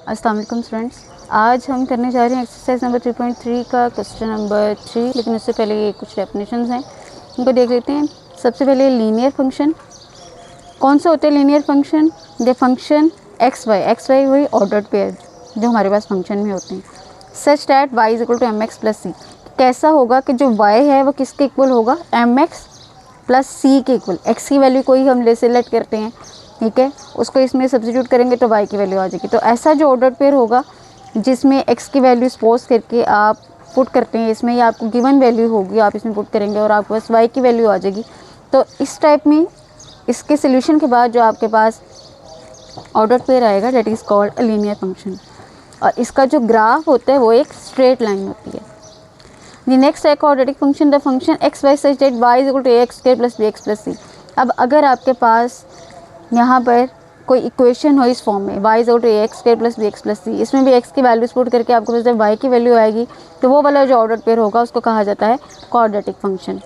अस्सलाम वालेकुम स्टूडेंट्स, आज हम करने जा रहे हैं एक्सरसाइज नंबर 3.3 का क्वेश्चन नंबर 3। लेकिन उससे पहले ये कुछ डेफिनेशंस हैं, उनको देख लेते हैं। सबसे पहले लीनियर फंक्शन कौन से होते हैं? Linear function the function x y वही ऑर्डर्ड पेयर जो हमारे पास फंक्शन में होते हैं। Such that y is equal to m x plus c. कैसा होगा कि जो वाई है वो किसके इक्वल होगा? एम एक्स प्लस सी के इक्वल। एक्स की वैल्यू कोई हम ले सेलेक्ट करते हैं, ठीक है, उसको इसमें सब्स्टिट्यूट करेंगे तो y की वैल्यू आ जाएगी। तो ऐसा जो ऑर्डर पेयर होगा जिसमें x की वैल्यू सपोज करके आप पुट करते हैं, इसमें या आपको गिवन वैल्यू होगी, आप इसमें पुट करेंगे और आपके पास y की वैल्यू आ जाएगी। तो इस टाइप में इसके सोल्यूशन के बाद जो आपके पास ऑर्डर पेयर आएगा that is called a linear function. और इसका जो ग्राफ होता है वो एक स्ट्रेट लाइन होती है। द नेक्स्ट है quadratic function the function x y such that y is equal to a x square plus b x plus c. अब अगर आपके पास यहाँ पर कोई इक्वेशन हो इस फॉर्म में y is equal to a x square plus b x plus c, इसमें भी x की वैल्यूज पुट करके आपको जब y की वैल्यू आएगी तो वो वाला जो ऑर्डर पेयर होगा उसको कहा जाता है क्वाड्रेटिक फंक्शन।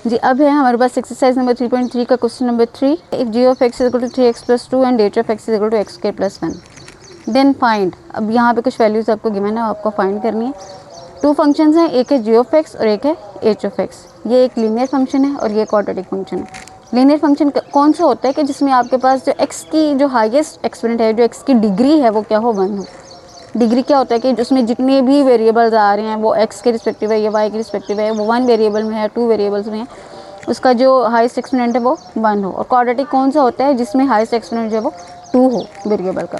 जी, अब है हमारे पास एक्सरसाइज नंबर 3.3 का question number 3। If g of x is equal to 3x plus 2 and h of x is equal to x square plus 1 then find. अब यहाँ पे कुछ वैल्यूज आपको गिवन है, आपको फाइंड करनी है। टू फंक्शंस हैं, एक है जी ऑफ एक्स और एक है एच ऑफ एक्स। ये एक लीनियर फंक्शन है और ये क्वाड्रेटिक फंक्शन है। लीनियर फंक्शन कौन सा होता है कि जिसमें आपके पास जो x की जो हाईएस्ट एक्सपोनेंट है, जो x की डिग्री है वो क्या हो? 1 हो। डिग्री क्या होता है कि जिसमें जितने भी वेरिएबल्स आ रहे हैं वो x के रिस्पेक्टिव है या y के रिस्पेक्टिव है, वो 1 वेरिएबल में है, 2 वेरिएबल्स में है, उसका जो हाईएस्ट एक्सपोनेंट है वो 1 हो। और क्वाड्रेटिक कौन सा होता है? जिसमें हाईएस्ट एक्सपोनेंट जो है वो 2 हो वेरिएबल का।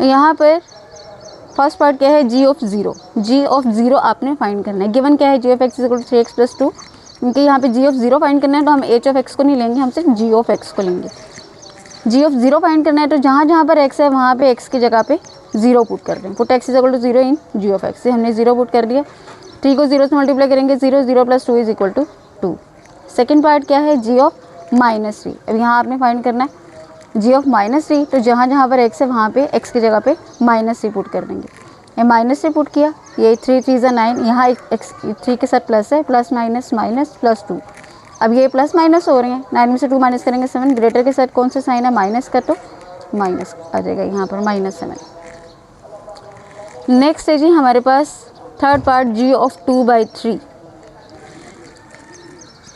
यहाँ पर फर्स्ट पार्ट क्या है? जी ऑफ ज़ीरो आपने फाइंड करना है। गिवन क्या है? G of x is equal to 3x plus 2। क्योंकि यहाँ पे जी ऑफ ज़ीरो फाइंड करना है तो हम एच ऑफ एक्स को नहीं लेंगे, हम सिर्फ जी ऑफ एक्स को लेंगे। जी ऑफ ज़ीरो फाइंड करना है तो जहाँ जहाँ पर एक्स है वहाँ पे एक्स की जगह पे ज़ीरो पुट कर दें। Put x is equal to 0 in g of x से हमने ज़ीरो पुट कर दिया। 3 को 0 से मल्टीप्लाई करेंगे, 0 plus 2 is equal to 2। Second part क्या है? G of -3। अब यहाँ आपने फाइंड करना है जी ऑफ -3, तो जहाँ जहाँ पर एक्स है वहाँ पे एक्स की जगह पे -3 पुट कर देंगे। ये -3 पुट किया, ये 3 3 ज़ा 9, यहाँ एक्स 3 के साथ प्लस है, प्लस माइनस माइनस प्लस 2। अब ये प्लस माइनस हो रहे हैं, 9 में से 2 माइनस करेंगे 7, ग्रेटर के साथ कौन सा साइन है? माइनस का, तो माइनस आ जाएगा यहाँ पर -7। नेक्स्ट है जी हमारे पास थर्ड पार्ट जी ऑफ 2/3।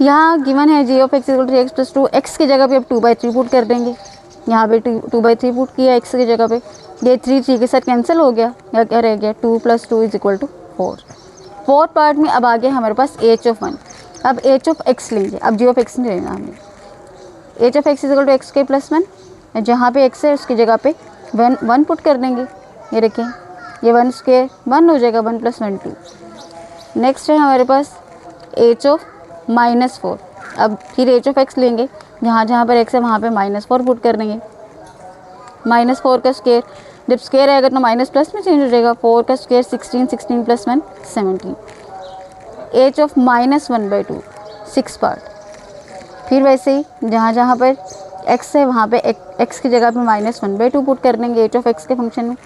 यहाँ गिवन है g of x equal to x plus 2, x की जगह पे अब 2/3 पुट कर देंगे। यहाँ पे 2/3 पुट किया एक्स की जगह पे, ये 3 के साथ कैंसिल हो गया, या क्या रह गया? 2 plus 2 is equal to 4। Fourth part में अब आ गया हमारे पास एच ऑफ 1। अब एच ऑफ एक्स लेंगे, अब जी ऑफ एक्स नहीं लेना हमें। H of x is equal to x के प्लस 1, जहाँ पे एक्स है उसकी जगह पे 1 पुट कर देंगे। ये देखें, ये 1 स्क्वायर 1 हो जाएगा, 1 + 1 2। नेक्स्ट है हमारे पास एच ऑफ -4। अब फिर एच ऑफ एक्स लेंगे, जहाँ जहाँ पर एक्स है वहाँ पे -4 पुट कर देंगे। -4 का स्क्वायर, जब स्क्वायर आएगा तो माइनस प्लस में चेंज हो जाएगा। 4 का स्क्वायर 16, 16 + 1 17। H of -1/2 6 part. फिर वैसे ही जहाँ जहाँ पर एक्स है वहाँ पे एक्स की जगह पे -1/2 पुट कर देंगे एच ऑफ एक्स के फंक्शन में।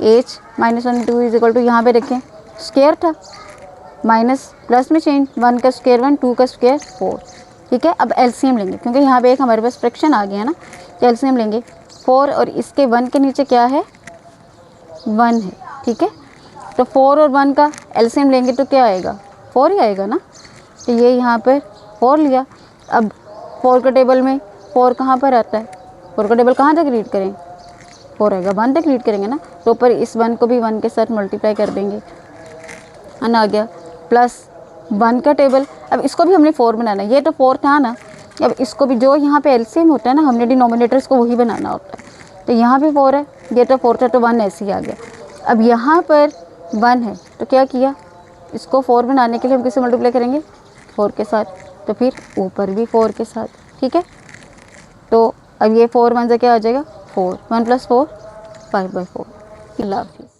एच -1/2 इज इक्वल टू, यहाँ पे देखें स्क्वायर था, माइनस प्लस में चेंज, 1 का स्क्वायर 1, 2 का स्क्वायर 4। ठीक है, अब एलसीएम लेंगे क्योंकि यहाँ पे एक हमारे पास फ्रैक्शन आ गया ना, तो एलसीएम लेंगे। 4 और इसके 1 के नीचे क्या है? 1 है। ठीक है, तो 4 और 1 का एलसीएम लेंगे तो क्या आएगा? 4 ही आएगा ना। तो ये यहाँ पर 4 लिया। अब 4 का टेबल में 4 कहाँ पर आता है? 4 का टेबल कहाँ तक रीड करें? 4 आएगा, 1 तक रीड करेंगे ना, तो ऊपर इस 1 को भी 1 के साथ मल्टीप्लाई कर देंगे, अन आ गया, प्लस 1 का टेबल। अब इसको भी हमने 4 बनाना है, ये तो 4 था ना, अब इसको भी जो यहाँ पे एलसीएम होता है ना, हमने डिनोमिनेटर्स को वही बनाना होता है। तो यहाँ पे 4 है, ये तो 4 था तो 1 ऐसे ही आ गया। अब यहाँ पर 1 है तो क्या किया, इसको 4 बनाने के लिए हम किससे मल्टीप्लाई करेंगे? 4 के साथ, तो फिर ऊपर भी 4 के साथ। ठीक है, तो अब ये 4 1 से क्या आ जाएगा? 4, 1 + 4 5/4। अल्लाह हाफिज़।